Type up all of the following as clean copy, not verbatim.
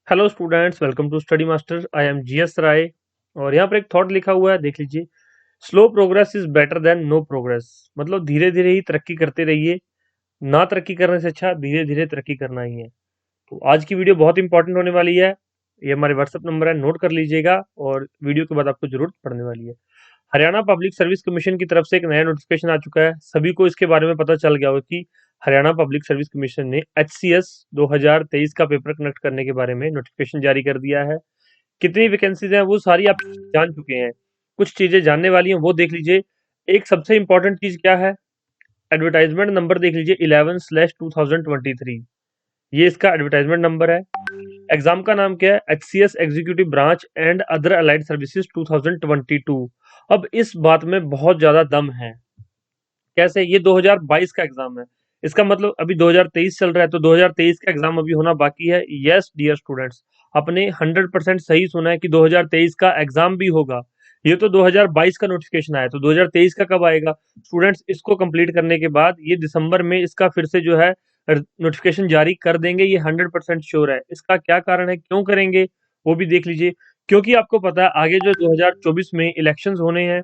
Hello students, welcome to Study Master. I am GS Rai. और यहाँ पर एक थॉट लिखा हुआ है, देख लीजिए। Slow progress is better than no progress. मतलब धीरे धीरे ही तरक्की करते रहिए। ना तरक्की करने से अच्छा धीरे धीरे तरक्की करना ही है। तो आज की वीडियो बहुत इंपॉर्टेंट होने वाली है। ये हमारे व्हाट्सएप नंबर है, नोट कर लीजिएगा। और वीडियो के बाद आपको जरूरत पड़ने वाली है। हरियाणा पब्लिक सर्विस कमीशन की तरफ से एक नया नोटिफिकेशन आ चुका है। सभी को इसके बारे में पता चल गया होगा कि हरियाणा पब्लिक सर्विस कमीशन ने एचसीएस 2023 का पेपर कनेक्ट करने के बारे में नोटिफिकेशन जारी कर दिया है। कितनी वैकेंसीज हैं वो सारी आप जान चुके हैं। कुछ चीजें जानने वाली हैं वो देख लीजिए। एक सबसे इंपॉर्टेंट चीज क्या है, एडवर्टाइजमेंट नंबर देख लीजिए 11/2023। ये इसका एडवर्टाइजमेंट नंबर है। एग्जाम का नाम क्या है, HCS executive branch and other allied services 2022। अब इस बात में बहुत ज्यादा दम है। कैसे, ये 2022 का एग्जाम है। इसका मतलब अभी 2023 चल रहा है, तो 2023 का एग्जाम अभी होना बाकी है। यस डियर स्टूडेंट्स, आपने 100% सही सुना है कि 2023 का एग्जाम भी होगा। ये तो 2022 का नोटिफिकेशन आया, तो 2023 का कब आएगा? स्टूडेंट्स, इसको कंप्लीट करने के बाद ये दिसंबर में इसका फिर से जो है नोटिफिकेशन जारी कर देंगे। ये 100% श्योर है। इसका क्या कारण है, क्यों करेंगे, वो भी देख लीजिए। क्योंकि आपको पता है आगे जो 2024 में इलेक्शंस होने हैं।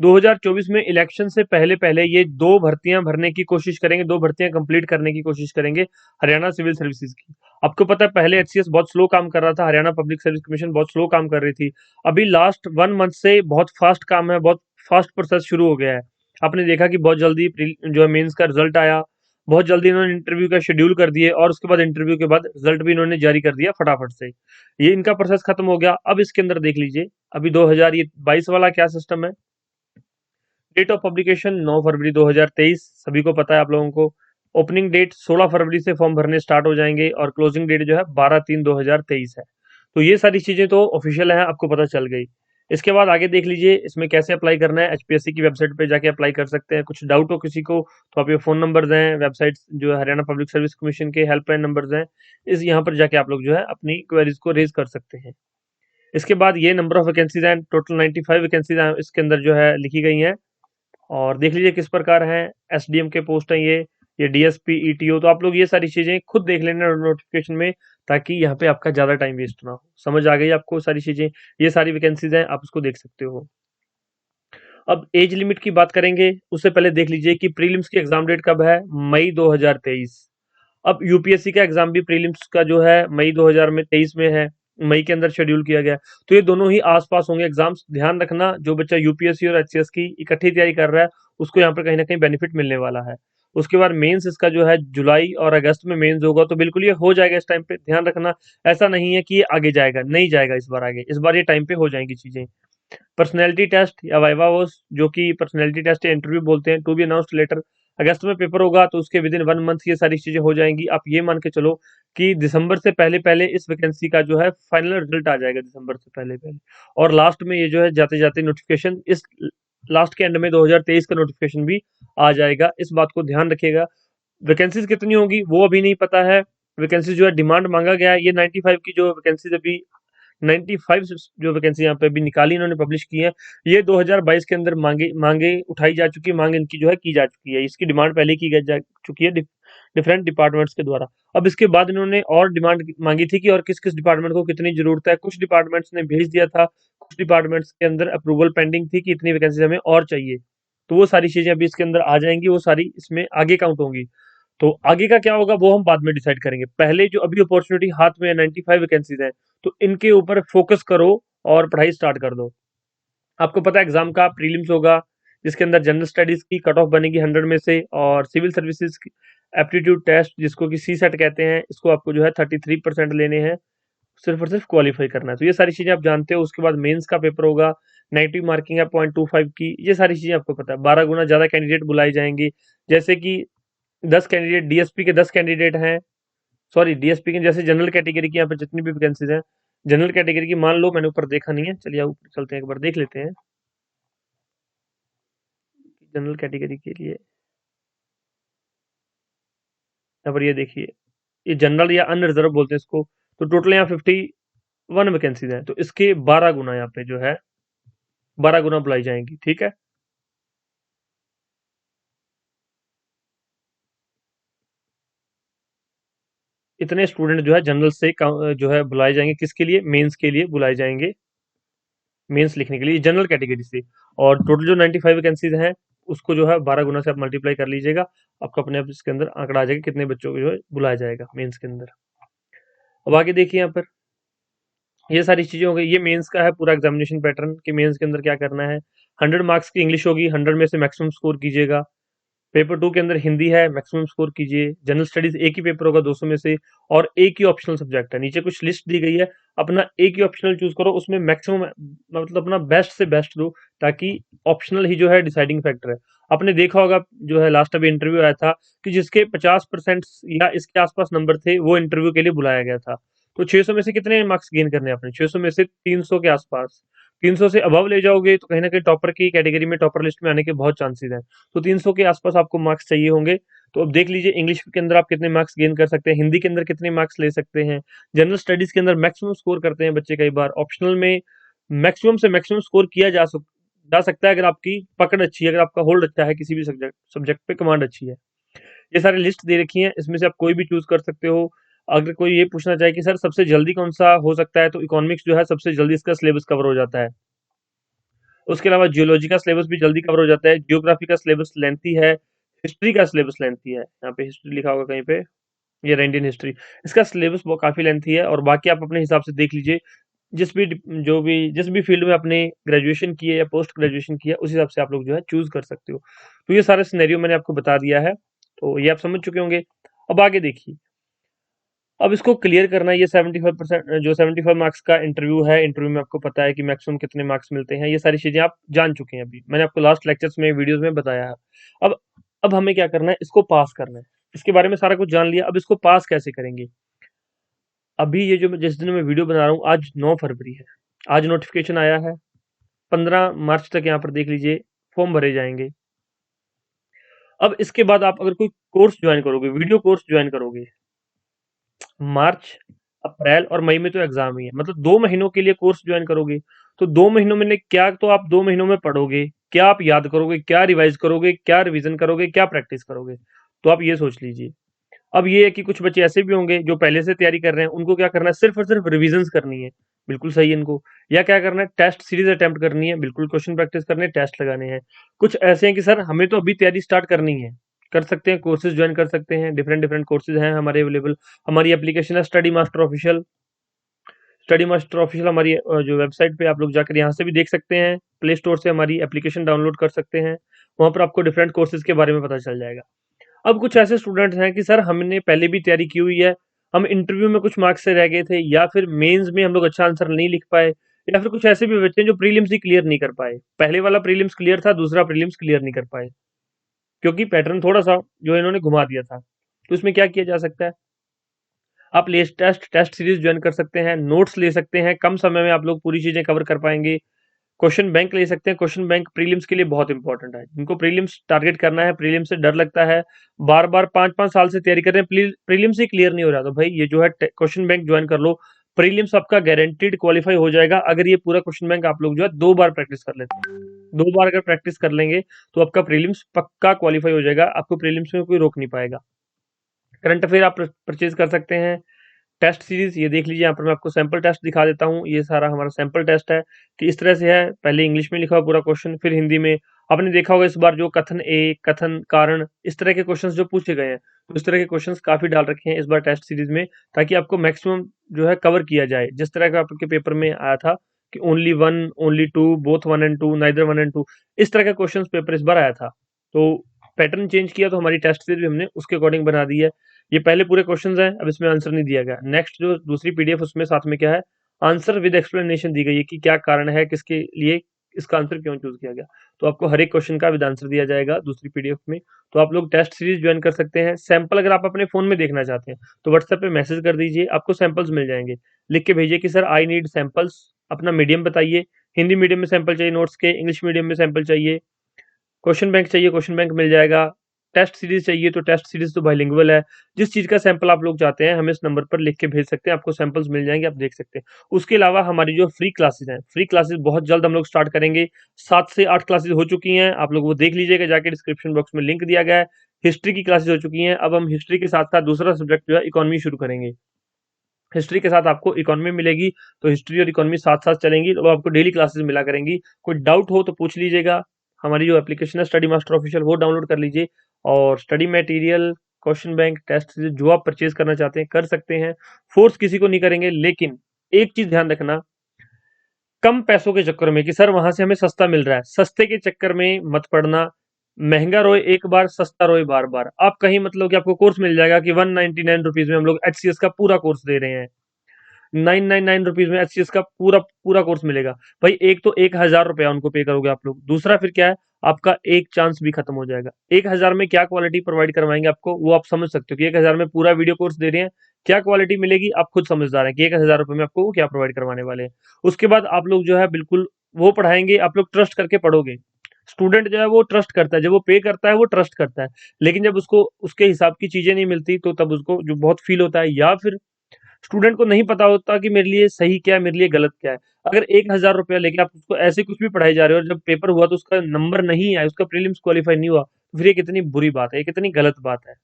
2024 में इलेक्शन से पहले पहले ये दो भर्तियां भरने की कोशिश करेंगे, दो भर्तियां कंप्लीट करने की कोशिश करेंगे हरियाणा सिविल सर्विसेज की। आपको पता है पहले एचसीएस बहुत स्लो काम कर रहा था, हरियाणा पब्लिक सर्विस कमीशन बहुत स्लो काम कर रही थी। अभी लास्ट 1 मंथ से बहुत फास्ट काम है, बहुत फास्ट प्रोसेस शुरू हो गया है। आपने देखा कि बहुत जल्दी जो है मेंस का रिजल्ट आया। बहुत जल्दी इन्होंने इंटरव्यू का शेड्यूल कर दिए, और उसके बाद इंटरव्यू के बाद रिजल्ट भी इन्होंने जारी कर दिया फटाफट से। ये इनका प्रोसेस खत्म हो गया। अब इसके अंदर देख लीजिए, अभी 2022 वाला क्या सिस्टम है। डेट ऑफ पब्लिकेशन 9 फरवरी 2023, सभी को पता है आप लोगों को। ओपनिंग डेट 16 फरवरी से फॉर्म भरने स्टार्ट हो जाएंगे, और क्लोजिंग डेट जो है 12/3/2023 है। तो ये सारी चीजें तो ऑफिशियल है, आपको पता चल गई। इसके बाद आगे देख लीजिए, इसमें कैसे अप्लाई करना है। एचपीएससी की वेबसाइट पे जाके अप्लाई कर सकते हैं। कुछ डाउट हो किसी को तो आप ये फोन नंबर हैं, वेबसाइट जो है हरियाणा पब्लिक सर्विस कमीशन के हेल्पलाइन नंबर हैं, इस यहाँ पर जाके आप लोग जो है अपनी क्वेरीज को रेज कर सकते हैं। इसके बाद ये नंबर ऑफ वैकेंसीज हैं, टोटल 95 वैकेंसीज इसके अंदर जो है लिखी गई हैं। और देख लीजिए किस प्रकार हैं। एसडीएम के पोस्ट हैं ये डीएसपी ईटीओ। तो आप लोग ये सारी चीजें खुद देख लेना नोटिफिकेशन में, ताकि यहाँ पे आपका ज्यादा टाइम वेस्ट ना हो। समझ आ गई आपको सारी चीजें? ये सारी वैकेंसीज हैं, आप उसको देख सकते हो। अब एज लिमिट की बात करेंगे, उससे पहले देख लीजिए कि प्रीलिम्स की एग्जाम डेट कब है, मई 2023। अब यूपीएससी का एग्जाम भी प्रीलिम्स का जो है मई 2023 में है। मई के अंदर शेड्यूल किया गया है। तो ये दोनों ही आसपास होंगे एग्जाम्स। ध्यान रखना, जो बच्चा यूपीएससी और एचसीएस की इकट्ठी तैयारी कर रहा है, उसको यहाँ पर कहीं ना कहीं बेनिफिट मिलने वाला है। उसके बाद मेंस इसका जो है जुलाई और अगस्त में मेंस होगा, तो बिल्कुल ये हो जाएगा इस टाइम पे। ध्यान रखना, ऐसा नहीं है कि ये आगे जाएगा, नहीं जाएगा इस बार आगे। इस बार ये टाइम पे हो जाएंगी चीजें। पर्सनैलिटी टेस्ट या वाइवा वो, जो कि पर्सनैलिटी टेस्ट या इंटरव्यू बोलते हैं, टू बी अनाउंस्ड लेटर। अगस्त में पेपर होगा, तो उसके विद इन 1 मंथ ये सारी चीजें हो जाएंगी। आप ये मान के चलो कि दिसंबर से पहले पहले इस वैकेंसी का जो है फाइनल रिजल्ट आ जाएगा, दिसंबर से पहले पहले। और लास्ट में ये जो है जाते जाते नोटिफिकेशन, इस लास्ट के एंड में 2023 का नोटिफिकेशन भी आ जाएगा। इस बात को ध्यान रखिएगा। वैकेंसीज कितनी होगी वो अभी नहीं पता है। वैकेंसी जो है डिमांड मांगा गया है, ये 95 की जो वैकेंसीज अभी 95 जो वैकेंसी यहाँ पे अभी निकाली इन्होंने, पब्लिश की है, ये 2022 के अंदर मांगे मांगे उठाई जा चुकी है। मांग इनकी जो है की जा चुकी है। इसकी डिमांड पहले की जा चुकी है डिफरेंट डिपार्टमेंट्स के द्वारा। अब इसके बाद इन्होंने और डिमांड मांगी थी कि और किस किस डिपार्टमेंट को कितनी जरूरत है। कुछ डिपार्टमेंट्स ने भेज दिया था, कुछ डिपार्टमेंट्स के अंदर अप्रूवल पेंडिंग थी कि इतनी वैकेंसी हमें और चाहिए। तो वो सारी चीजें अभी इसके अंदर आ जाएंगी, वो सारी इसमें आगे काउंट होंगी। तो आगे का क्या होगा वो हम बाद में डिसाइड करेंगे। पहले जो अभी अपॉर्चुनिटी हाथ में है, 95 वैकेंसीज हैं, तो इनके ऊपर फोकस करो और पढ़ाई स्टार्ट कर दो। आपको पता है एग्जाम का प्रीलिम्स होगा, जिसके अंदर जनरल स्टडीज की कट ऑफ बनेगी 100 में से, और सिविल सर्विसेज एप्टीट्यूड टेस्ट जिसको कि सी सेट कहते हैं, इसको आपको जो है 33% लेने हैं। सिर्फ और सिर्फ क्वालिफाई करना है। तो ये सारी चीजें आप जानते हो। उसके बाद मेंस का पेपर होगा, नेगेटिव मार्किंग है 0.25 की। ये सारी चीजें आपको पता है। 12 गुना ज्यादा कैंडिडेट बुलाए जाएंगे। जैसे कि 10 कैंडिडेट डीएसपी के 10 कैंडिडेट हैं, सॉरी डीएसपी के जैसे जनरल कैटेगरी की यहाँ पे जितनी भी वैकेंसीज हैं, जनरल कैटेगरी की मान लो, मैंने ऊपर देखा नहीं है, चलिए ऊपर चलते हैं, एक बार देख लेते हैं जनरल कैटेगरी के लिए। यहाँ पर ये देखिए, ये जनरल या अनरिजर्व बोलते हैं इसको। तो टोटल यहाँ 51 वैकेंसीज हैं, तो इसके 12 गुना यहाँ पे जो है 12 गुना बुलाई जाएंगी। ठीक है। इतने स्टूडेंट जो है जनरल से जो है बुलाए जाएंगे, किसके लिए, मेंस के लिए बुलाए जाएंगे, मेंस लिखने के लिए जनरल कैटेगरी से। और टोटल जो 95 वैकेंसीज हैं उसको जो है 12 गुना से आप मल्टीप्लाई कर लीजिएगा, आपको अपने आप इसके अंदर आंकड़ा आ जाएगा कितने बच्चों को जो है बुलाया जाएगा मेंस के अंदर। अब आगे देखिए यहाँ पर, ये सारी चीजें हो गई, ये मेंस का है पूरा एग्जामिनेशन पैटर्न कि मेंस के अंदर क्या करना है। 100 मार्क्स की इंग्लिश होगी, 100 में से मैक्सिमम स्कोर कीजिएगा। पेपर 2 के अंदर हिंदी है, मैक्सिमम स्कोर कीजिए। जनरल स्टडीज एक ही पेपर होगा 200 में से, और एक ही ऑप्शनल सब्जेक्ट है। नीचे कुछ लिस्ट दी गई है, अपना एक ही ऑप्शनल चूज करो, उसमें मैक्सिमम मतलब अपना बेस्ट से बेस्ट दो, ताकि ऑप्शनल ही जो है डिसाइडिंग फैक्टर है। आपने देखा होगा जो है लास्ट अभी इंटरव्यू आया था कि जिसके 50% या इसके आसपास नंबर थे वो इंटरव्यू के लिए बुलाया गया था। तो 600 में से कितने मार्क्स गेन करने हैं आपने, 600 में से 300 के आसपास। 300 से अबव ले जाओगे तो कहीं ना कहीं टॉपर की कैटेगरी में, टॉपर लिस्ट में आने के बहुत चांसेस हैं। तो 300 के आसपास आपको मार्क्स चाहिए होंगे। तो अब देख लीजिए इंग्लिश के अंदर आप कितने मार्क्स गेन कर सकते हैं, हिंदी के अंदर कितने मार्क्स ले सकते हैं, जनरल स्टडीज के अंदर मैक्सिमम स्कोर करते हैं बच्चे कई बार, ऑप्शनल में मैक्सिमम से मैक्सिमम स्कोर किया जा सकता है अगर आपकी पकड़ अच्छी है, अगर आपका होल्ड अच्छा है किसी भी सब्जेक्ट पे, कमांड अच्छी है। ये सारी लिस्ट दे रखी है, इसमें से आप कोई भी चूज कर सकते हो। अगर कोई ये पूछना चाहे कि सर सबसे जल्दी कौन सा हो सकता है, तो इकोनॉमिक्स जो है सबसे जल्दी इसका सिलेबस कवर हो जाता है। उसके अलावा जियोलॉजी का सिलेबस भी जल्दी कवर हो जाता है, जियोग्राफी का सिलेबस लेंथी है, हिस्ट्री का सिलेबस लेंथी है, यहाँ पे हिस्ट्री लिखा होगा कहीं पे, ये रहा इंडियन हिस्ट्री, इसका सिलेबस वो काफी लेंथी है। और बाकी आप अपने हिसाब से देख लीजिए, जिस भी फील्ड में आपने ग्रेजुएशन की है या पोस्ट ग्रेजुएशन किया है, उस हिसाब से आप लोग जो है चूज कर सकते हो। तो ये सारा सिनेरियो मैंने आपको बता दिया है, तो ये आप समझ चुके होंगे। अब आगे देखिए, अब इसको क्लियर करना है, ये 75% जो 75 मार्क्स का इंटरव्यू है, इंटरव्यू में आपको पता है कि मैक्सिमम कितने मार्क्स मिलते हैं, ये सारी चीजें आप जान चुके हैं, अभी मैंने आपको लास्ट लेक्चर्स में, वीडियोस में बताया है। अब अब हमें क्या करना है, इसको पास करना है। इसके बारे में सारा कुछ जान लिया, अब इसको पास कैसे करेंगे। अभी ये जो जिस दिन मैं वीडियो बना रहा हूँ, आज 9 फरवरी है, आज नोटिफिकेशन आया है, 15 मार्च तक यहाँ पर देख लीजिए फॉर्म भरे जाएंगे। अब इसके बाद आप अगर कोई कोर्स ज्वाइन करोगे, वीडियो कोर्स ज्वाइन करोगे, मार्च, अप्रैल और मई में तो एग्जाम ही है, मतलब 2 महीनों के लिए कोर्स ज्वाइन करोगे। तो 2 महीनों में क्या, तो आप 2 महीनों में पढ़ोगे क्या, आप याद करोगे क्या, रिवाइज करोगे क्या, रिवीजन करोगे क्या, प्रैक्टिस करोगे। तो आप ये सोच लीजिए। अब ये है कि कुछ बच्चे ऐसे भी होंगे जो पहले से तैयारी कर रहे हैं, उनको क्या करना है, सिर्फ और सिर्फ रिविजन करनी है, बिल्कुल सही है इनको। या क्या करना है, टेस्ट सीरीज अटेम्प्ट करनी है, बिल्कुल क्वेश्चन प्रैक्टिस करने, टेस्ट लगाने हैं। कुछ ऐसे हैं कि सर हमें तो अभी तैयारी स्टार्ट करनी है, कर सकते हैं, कोर्सेज ज्वाइन कर सकते हैं, डिफरेंट डिफरेंट कोर्सेज हैं हमारे अवेलेबल। हमारी एप्लीकेशन है study master official. Study master official हमारी जो वेबसाइट पे आप लोग जाकर यहाँ से भी देख सकते हैं, प्ले स्टोर से हमारी एप्लीकेशन डाउनलोड कर सकते हैं, वहां पर आपको डिफरेंट कोर्सेज के बारे में पता चल जाएगा। अब कुछ ऐसे स्टूडेंट्स हैं कि सर हमने पहले भी तैयारी की हुई है, हम इंटरव्यू में कुछ मार्क्स से रह गए थे, या फिर मेंस में हम लोग अच्छा आंसर नहीं लिख पाए, या फिर कुछ ऐसे भी बच्चे हैं जो प्रीलिम्स ही क्लियर नहीं कर पाए, पहले वाला प्रीलिम्स क्लियर था, दूसरा प्रीलिम्स क्लियर नहीं कर पाए, क्योंकि पैटर्न थोड़ा सा जो इन्होंने घुमा दिया था। तो इसमें क्या किया जा सकता है, आप टेस्ट सीरीज ज्वाइन कर सकते हैं, नोट्स ले सकते हैं, कम समय में आप लोग पूरी चीजें कवर कर पाएंगे। क्वेश्चन बैंक ले सकते हैं, क्वेश्चन बैंक प्रीलिम्स के लिए बहुत इंपॉर्टेंट है, जिनको प्रीलिम्स टारगेट करना है, प्रीलिम्स से डर लगता है, बार बार 5-5 साल से तैयारी कर रहे हैं, प्रीलिम्स ही क्लियर नहीं हो रहा, तो भाई ये जो है क्वेश्चन बैंक ज्वाइन कर लो। प्रीलिम्स आपका गारंटीड क्वालिफाई हो जाएगा अगर ये पूरा क्वेश्चन बैंक आप लोग जो है 2 बार प्रैक्टिस कर लेते हैं। 2 बार अगर प्रैक्टिस कर लेंगे तो आपका प्रीलिम्स पक्का क्वालिफाई हो जाएगा, आपको प्रीलिम्स में कोई रोक नहीं पाएगा। करंट अफेयर आप परचेज कर सकते हैं। टेस्ट सीरीज ये देख लीजिए, यहाँ पर मैं आपको सैंपल टेस्ट दिखा देता हूँ, ये सारा हमारा सैंपल टेस्ट है कि इस तरह से है, पहले इंग्लिश में लिखा हुआ पूरा क्वेश्चन, फिर हिंदी में। आपने देखा होगा इस बार जो कथन ए, कथन कारण, इस तरह के क्वेश्चंस जो पूछे गए हैं, तो इस तरह के क्वेश्चंस काफी डाल रखे हैं इस बार टेस्ट सीरीज में, ताकि आपको मैक्सिमम जो है कवर किया जाए। जिस तरह का आपके पेपर में आया था कि only one, only two, both 1 and 2, neither 1 and 2, इस तरह का क्वेश्चन पेपर इस बार आया था। तो पैटर्न चेंज किया, तो हमारी टेस्ट सीरीज भी हमने उसके अकॉर्डिंग बना दी है। ये पहले पूरे क्वेश्चंस हैं, अब इसमें आंसर नहीं दिया गया। नेक्स्ट जो दूसरी पीडीएफ, उसमें साथ में क्या है, आंसर विद एक्सप्लेनेशन दी गई है कि क्या कारण है, किसके लिए इसका आंसर क्यों चूज किया गया। तो आपको हर एक क्वेश्चन का विद आंसर दिया जाएगा दूसरी पीडीएफ में। तो आप लोग टेस्ट सीरीज ज्वाइन कर सकते हैं। सैंपल अगर आप अपने फोन में देखना चाहते हैं तो व्हाट्सएप पे मैसेज कर दीजिए, आपको सैंपल्स मिल जाएंगे। लिख के भेजिए कि सर आई नीड सैंपल्स, अपना मीडियम बताइए, हिंदी मीडियम में सैंपल चाहिए नोट्स के, इंग्लिश मीडियम में सैंपल चाहिए, क्वेश्चन बैंक चाहिए, क्वेश्चन बैंक मिल जाएगा, टेस्ट सीरीज चाहिए तो टेस्ट सीरीज तो बाइलिंगुअल है। जिस चीज का सैंपल आप लोग चाहते हैं हमें इस नंबर पर लिख के भेज सकते हैं, आपको सैंपल्स मिल जाएंगे, आप देख सकते हैं। उसके अलावा हमारी जो फ्री क्लासेस हैं, फ्री क्लासेस बहुत जल्द हम लोग स्टार्ट करेंगे, 7 से 8 क्लासेस हो चुकी हैं, आप लोग वो देख लीजिएगा जाके, डिस्क्रिप्शन बॉक्स में लिंक दिया गया है। हिस्ट्री की क्लासेस हो चुकी हैं, अब हम हिस्ट्री के साथ साथ दूसरा सब्जेक्ट जो है इकोनॉमी शुरू करेंगे। हिस्ट्री के साथ आपको इकोनॉमी मिलेगी, तो हिस्ट्री और इकोनॉमी साथ साथ चलेंगी, तो आपको डेली क्लासेस मिला करेंगी। कोई डाउट हो तो पूछ लीजिएगा। हमारी जो एप्लीकेशन है स्टडी मास्टर ऑफिशियल, वो डाउनलोड कर लीजिए, और study material, question bank, test जो आप परचेज करना चाहते हैं कर सकते हैं। फोर्स किसी को नहीं करेंगे, लेकिन एक चीज ध्यान रखना, कम पैसों के चक्कर में कि सर वहां से हमें सस्ता मिल रहा है, सस्ते के चक्कर में मत पड़ना। महंगा रोए एक बार, सस्ता रोए बार बार। आप कहीं मतलब कि आपको कोर्स मिल जाएगा कि 199 रुपीज में हम लोग HCS का पूरा कोर्स दे रहे हैं, 999 रुपीज में HCS का पूरा पूरा कोर्स मिलेगा। भाई एक तो 1,000 रुपया उनको पे करोगे आप लोग, दूसरा फिर क्या है, आपका एक चांस भी खत्म हो जाएगा। 1,000 में क्या क्वालिटी प्रोवाइड करवाएंगे आपको, वो आप समझ सकते हो कि 1,000 में पूरा वीडियो कोर्स दे रहे हैं, क्या क्वालिटी मिलेगी आप खुद समझदार हैं कि 1,000 रुपये में आपको वो क्या प्रोवाइड करवाने वाले हैं। उसके बाद आप लोग जो है बिल्कुल वो पढ़ाएंगे, आप लोग ट्रस्ट करके पढ़ोगे। स्टूडेंट जो है वो ट्रस्ट करता है, जब वो पे करता है वो ट्रस्ट करता है, लेकिन जब उसको उसके हिसाब की चीजें नहीं मिलती तो तब उसको जो बहुत फील होता है, या फिर स्टूडेंट को नहीं पता होता कि मेरे लिए सही क्या है, मेरे लिए गलत क्या है। अगर 1,000 रुपया लेके आप उसको ऐसे कुछ भी पढ़ाई जा रहे हो, और जब पेपर हुआ तो उसका नंबर नहीं आया, उसका प्रीलिम्स क्वालिफाई नहीं हुआ, तो फिर ये कितनी बुरी बात है, ये कितनी गलत बात है।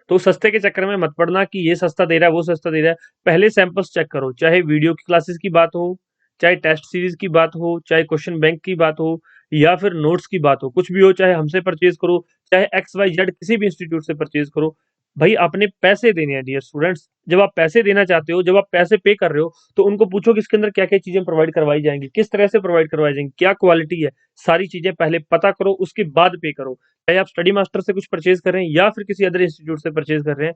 तो सस्ते के चक्कर में मत पड़ना कि ये सस्ता दे रहा है वो सस्ता दे रहा है। पहले सैंपल्स चेक करो, चाहे वीडियो की क्लासेस की बात हो, चाहे टेस्ट सीरीज की बात हो, चाहे क्वेश्चन बैंक की बात हो, या फिर नोट्स की बात हो, कुछ भी हो, चाहे हमसे परचेज करो, चाहे XYZ किसी भी इंस्टीट्यूट से परचेज करो। भाई आपने पैसे देने हैं डियर स्टूडेंट्स, जब आप पैसे देना चाहते हो, जब आप पैसे पे कर रहे हो, तो उनको पूछो कि इसके अंदर क्या क्या चीजें प्रोवाइड करवाई जाएंगी, किस तरह से प्रोवाइड करवाई जाएंगी, क्या क्वालिटी है, सारी चीजें पहले पता करो, उसके बाद पे करो। चाहे आप स्टडी मास्टर से कुछ परचेज कर रहे हैं या फिर किसी अदर इंस्टीट्यूट से परचेज कर रहे हैं,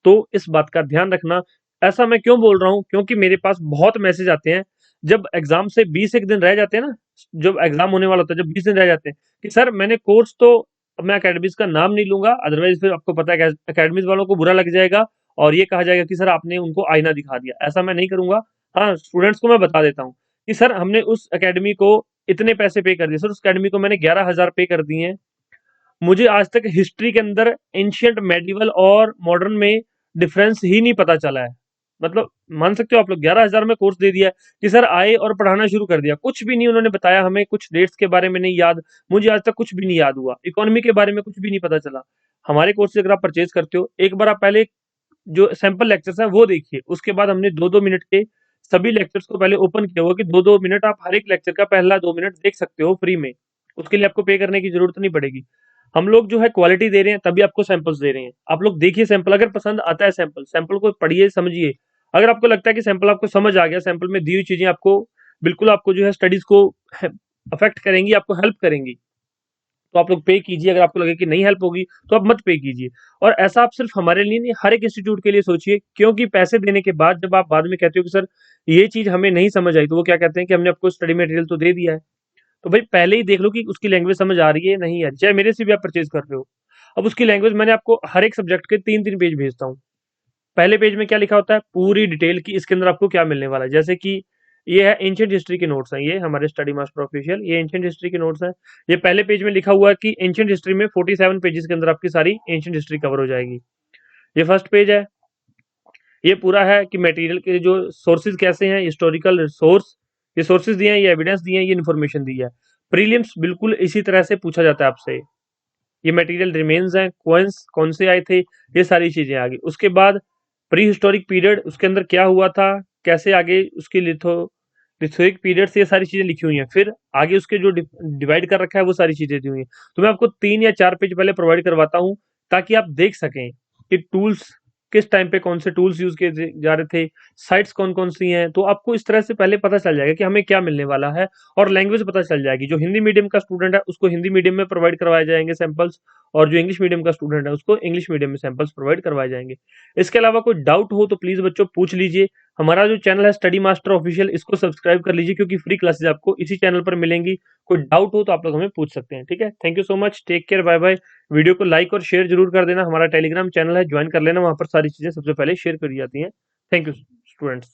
तो इस बात का ध्यान रखना। ऐसा मैं क्यों बोल रहा हूं, क्योंकि मेरे पास बहुत मैसेज आते हैं जब एग्जाम से 20 एक दिन रह जाते हैं ना, जब एग्जाम होने वाला होता है, जब 20 दिन रह जाते हैं, कि सर मैंने कोर्स तो, अब मैं अकेडमीज का नाम नहीं लूंगा, अदरवाइज फिर आपको पता है अकेडमीज वालों को बुरा लग जाएगा, और ये कहा जाएगा कि सर आपने उनको आईना दिखा दिया। ऐसा मैं नहीं करूंगा। हाँ, स्टूडेंट्स को मैं बता देता हूँ कि सर हमने उस अकेडमी को इतने पैसे पे कर दिए, सर उस अकेडमी को मैंने 11,000 पे कर दिए हैं। मुझे आज तक हिस्ट्री के अंदर एंशियंट, मेडिवल और मॉडर्न में डिफरेंस ही नहीं पता चला है। मतलब मान सकते हो आप लोग, 11,000 में कोर्स दे दिया है कि सर आए और पढ़ाना शुरू कर दिया, कुछ भी नहीं उन्होंने बताया हमें, कुछ डेट्स के बारे में नहीं याद। मुझे आज तक कुछ भी नहीं याद हुआ, इकोनॉमी के बारे में कुछ भी नहीं पता चला। हमारे कोर्स से अगर आप परचेज करते हो, एक बार आप पहले जो सैंपल लेक्चर्स हैं वो देखिए, उसके बाद हमने 2-2 मिनट के सभी लेक्चर्स को पहले ओपन किया हुआ कि 2-2 मिनट आप हर एक लेक्चर का पहला 2 मिनट देख सकते हो फ्री में। उसके लिए आपको पे करने की जरूरत नहीं पड़ेगी। हम लोग जो है क्वालिटी दे रहे हैं, तभी आपको सैंपल्स दे रहे हैं। आप लोग देखिए सैंपल, अगर पसंद आता है सैंपल, सैंपल को पढ़िए, समझिए। अगर आपको लगता है कि सैंपल आपको समझ आ गया, सैंपल में दी हुई चीजें आपको बिल्कुल आपको जो है स्टडीज को अफेक्ट करेंगी, आपको हेल्प करेंगी, तो आप लोग पे कीजिए। अगर आपको लगे कि नहीं हेल्प होगी तो आप मत पे कीजिए। और ऐसा आप सिर्फ हमारे लिए नहीं, हर एक इंस्टीट्यूट के लिए सोचिए, क्योंकि पैसे देने के बाद जब आप बाद में कहते हो कि सर ये चीज हमें नहीं समझ आई, तो वो क्या कहते हैं कि हमने आपको स्टडी मटेरियल तो दे दिया है, तो भाई पहले ही देख लो कि उसकी लैंग्वेज समझ आ रही है नहीं है, चाहे मेरे से भी आप परचेज कर रहे हो। अब उसकी लैंग्वेज मैंने आपको हर एक सब्जेक्ट के 3-3 पेज भेजता हूँ। पहले पेज में क्या लिखा होता है, पूरी डिटेल की इसके अंदर आपको क्या मिलने वाला है। जैसे कि ये है एंशियंट हिस्ट्री के नोट्स हैं, ये हमारे स्टडी मास्टर ऑफिशियल, ये एंशियंट हिस्ट्री के नोट्स हैं। ये पहले पेज में लिखा हुआ है कि एंशियंट हिस्ट्री में 47 पेजेस के अंदर आपकी सारी एंशियंट हिस्ट्री कवर हो जाएगी। ये फर्स्ट पेज है। ये पूरा है कि मटेरियल के जो सोर्सेज कैसे हैं, हिस्टोरिकल सोर्स, ये सोर्सेज दिए हैं, ये एविडेंस दिए हैं, ये इन्फॉर्मेशन दी है। प्रीलिम्स बिल्कुल इसी तरह से पूछा जाता है आपसे। ये मटेरियल रिमेन्स हैं, कोइंस कौन से आए थे, ये सारी चीजें आ गई। उसके बाद प्री हिस्टोरिक पीरियड, उसके अंदर क्या हुआ था, कैसे आगे उसकी लिथोइक पीरियड से, ये सारी चीजें लिखी हुई हैं। फिर आगे उसके जो डिवाइड कर रखा है वो सारी चीजें दी हुई हैं। तो मैं आपको 3 या 4 पेज पहले प्रोवाइड करवाता हूँ, ताकि आप देख सकें कि टूल्स किस टाइम पे कौन से टूल्स यूज किए जा रहे थे, साइट्स कौन कौन सी हैं। तो आपको इस तरह से पहले पता चल जाएगा कि हमें क्या मिलने वाला है, और लैंग्वेज पता चल जाएगी। जो हिंदी मीडियम का स्टूडेंट है उसको हिंदी मीडियम में प्रोवाइड करवाए जाएंगे सैंपल्स, और जो इंग्लिश मीडियम का स्टूडेंट है उसको इंग्लिश मीडियम में सैंपल्स प्रोवाइड करवाए जाएंगे। इसके अलावा कोई डाउट हो तो प्लीज बच्चों पूछ लीजिए। हमारा जो चैनल है स्टडी मास्टर ऑफिशियल, इसको सब्सक्राइब कर लीजिए, क्योंकि फ्री क्लासेस आपको इसी चैनल पर मिलेंगी। कोई डाउट हो तो आप लोग हमें पूछ सकते हैं। ठीक है, thank you so much, take care, bye bye. Video को लाइक और शेयर जरूर कर देना। हमारा टेलीग्राम चैनल है, ज्वाइन कर लेना, वहां पर सारी चीजें सबसे पहले शेयर करी जाती हैं। Thank you students.